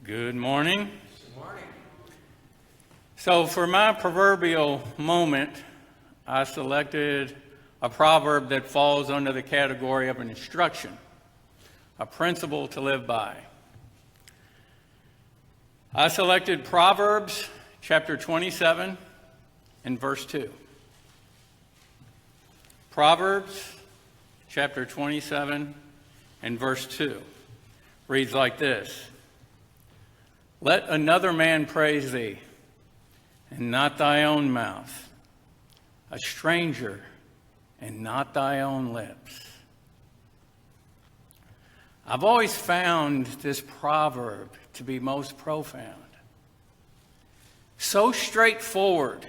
Good morning. Good morning. So for my proverbial moment, I selected a proverb that falls under the category of an instruction, a principle to live by. I selected Proverbs chapter 27 and verse 2. Proverbs chapter 27 and verse 2 reads like this: Let another man praise thee, and not thy own mouth, a stranger, and not thy own lips. I've always found this proverb to be most profound, so straightforward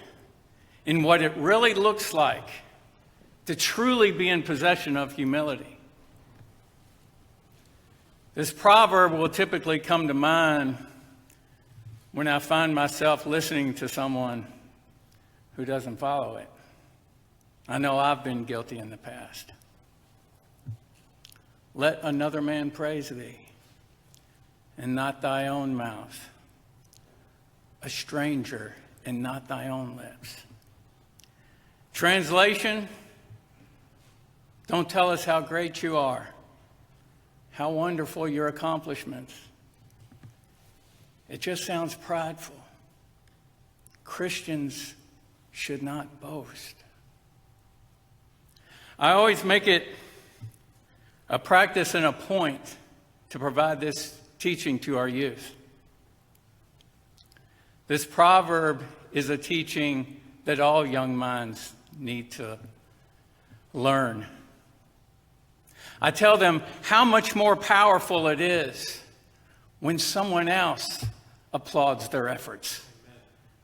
in what it really looks like to truly be in possession of humility. This proverb will typically come to mind when I find myself listening to someone who doesn't follow it. I know I've been guilty in the past. Let another man praise thee, and not thy own mouth, a stranger, and not thy own lips. Translation: don't tell us how great you are, how wonderful your accomplishments. It just sounds prideful. Christians should not boast. I always make it a practice and a point to provide this teaching to our youth. This proverb is a teaching that all young minds need to learn. I tell them how much more powerful it is when someone else applauds their efforts,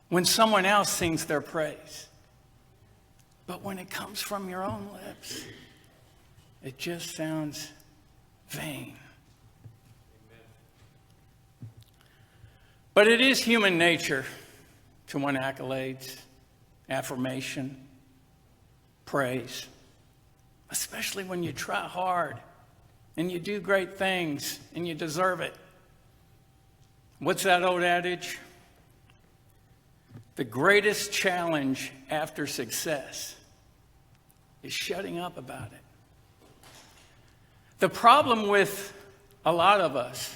when someone else sings their praise. But when it comes from your own lips, it just sounds vain. But it is human nature to want accolades, affirmation, praise, especially when you try hard and you do great things and you deserve it. What's that old adage? The greatest challenge after success is shutting up about it. The problem with a lot of us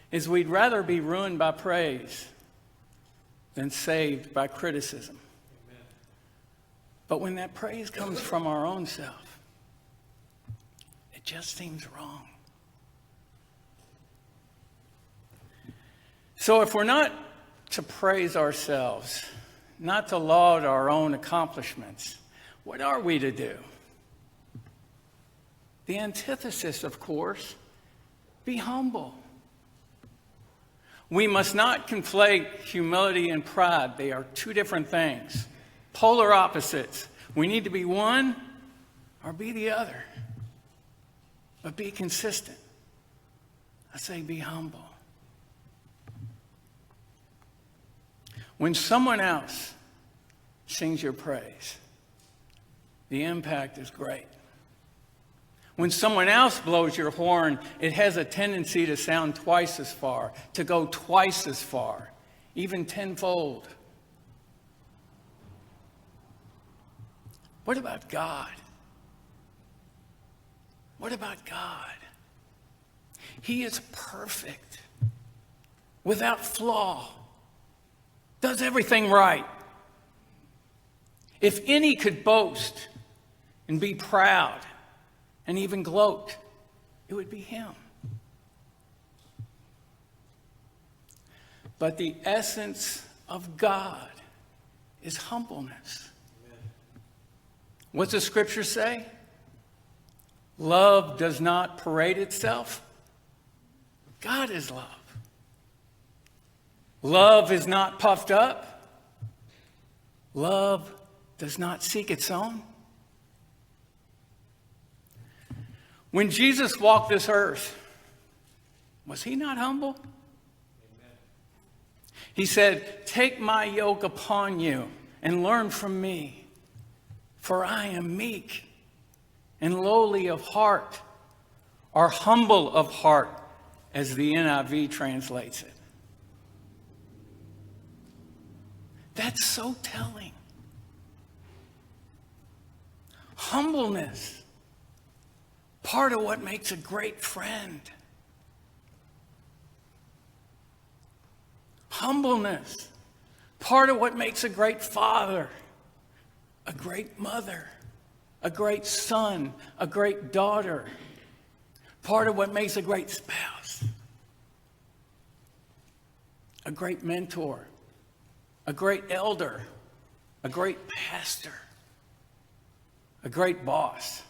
is we'd rather be ruined by praise than saved by criticism. Amen. But when that praise comes from our own self, it just seems wrong. So if we're not to praise ourselves, not to laud our own accomplishments, what are we to do? The antithesis, of course, be humble. We must not conflate humility and pride. They are two different things, polar opposites. We need to be one or be the other, but be consistent. I say be humble. When someone else sings your praise, the impact is great. When someone else blows your horn, it has a tendency to sound twice as far, to go twice as far, even tenfold. What about God? What about God? He is perfect, without flaw, does everything right. If any could boast and be proud and even gloat, it would be him. But the essence of God is humbleness. Amen. What's the scripture say? Love does not parade itself. God is love. Love is not puffed up. Love does not seek its own. When Jesus walked this earth, was he not humble? Amen. He said, "Take my yoke upon you and learn from me, for I am meek and lowly of heart, or humble of heart, as the NIV translates it." That's so telling. Humbleness, part of what makes a great friend. Humbleness, part of what makes a great father, a great mother, a great son, a great daughter, part of what makes a great spouse, a great mentor, a great elder, a great pastor, a great boss.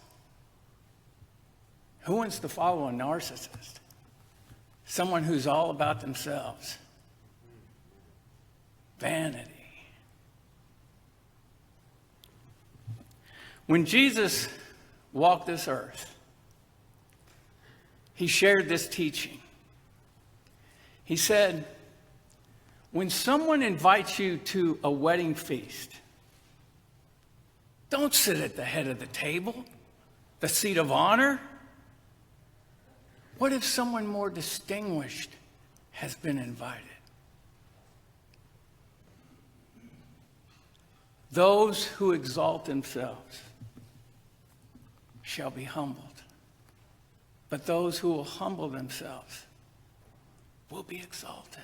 Who wants to follow a narcissist? Someone who's all about themselves. Vanity. When Jesus walked this earth, he shared this teaching. He said, when someone invites you to a wedding feast, don't sit at the head of the table, the seat of honor. What if someone more distinguished has been invited? Those who exalt themselves shall be humbled, but those who will humble themselves will be exalted.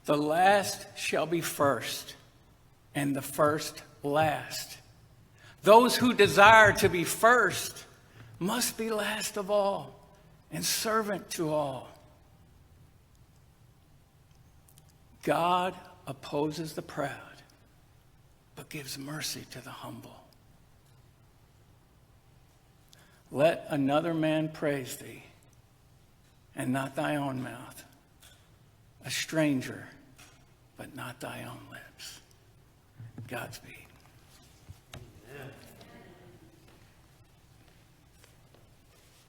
The last shall be first, and the first last. Those who desire to be first must be last of all and servant to all. God opposes the proud, but gives mercy to the humble. Let another man praise thee, and not thy own mouth, a stranger, but not thy own lips. Godspeed.